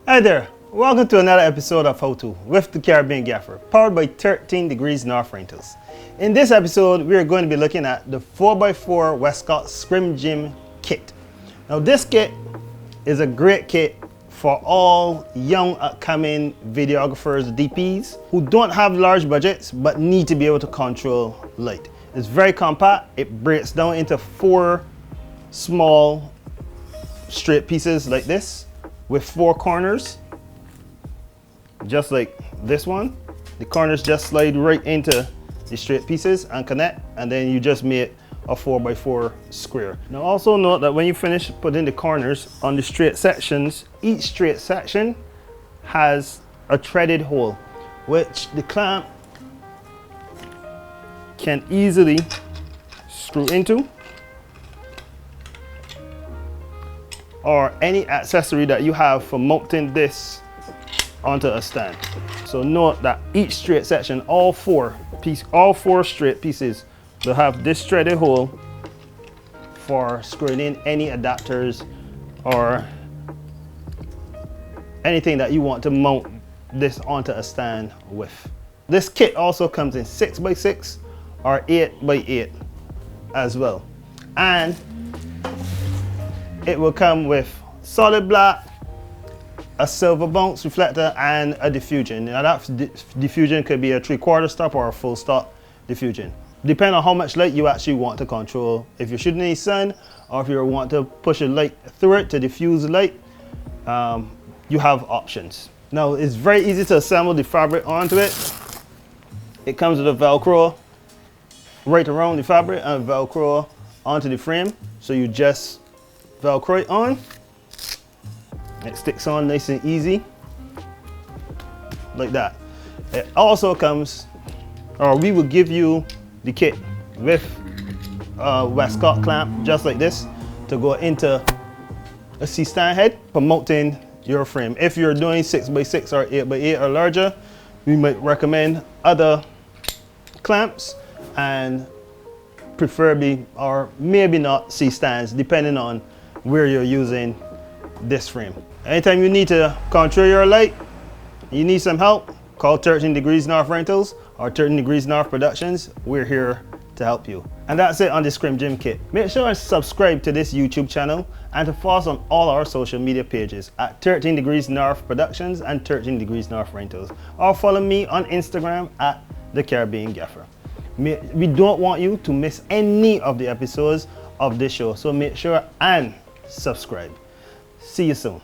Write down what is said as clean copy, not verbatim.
Hi there, welcome to another episode of How To with the Caribbean Gaffer, powered by 13 Degrees North Rentals. In this episode, we are going to be looking at the 4x4 Westcott Scrim Gym kit. Now this kit is a great kit for all young upcoming videographers, DPs, who don't have large budgets but need to be able to control light. It's very compact, it breaks down into 4 small straight pieces like this, with 4 corners, just like this one. The corners just slide right into the straight pieces and connect, and then you just make a 4x4 square. Now also note that when you finish putting the corners on the straight sections, each straight section has a threaded hole, which the clamp can easily screw into, or any accessory that you have for mounting this onto a stand. So note that each straight section, all four straight pieces will have this threaded hole for screwing in any adapters or anything that you want to mount this onto a stand with. This kit also comes in 6x6 or 8x8 as well, and it will come with solid black, a silver bounce reflector, and a diffusion. Now that diffusion could be a 3/4 stop or a full stop diffusion, depending on how much light you actually want to control. If you're shooting any sun, or if you want to push a light through it to diffuse the light, you have options. Now it's very easy to assemble the fabric onto it. It comes with a Velcro right around the fabric and Velcro onto the frame, so you just Velcro it on. It sticks on nice and easy, like that. It also comes, or we will give you the kit with a Westcott clamp just like this to go into a C-stand head for mounting your frame. If you're doing 6x6 or 8x8 or larger, we might recommend other clamps, and preferably, or maybe not, C-stands, depending on where you're using this frame. Anytime you need to control your light, you need some help, call 13 Degrees North Rentals or 13 Degrees North Productions. We're here to help you. And that's it on the Scrim Gym kit. Make sure and subscribe to this YouTube channel and to follow us on all our social media pages at 13 Degrees North Productions and 13 Degrees North Rentals, or follow me on Instagram at the Caribbean Gaffer. We don't want you to miss any of the episodes of this show, so make sure and subscribe. See you soon.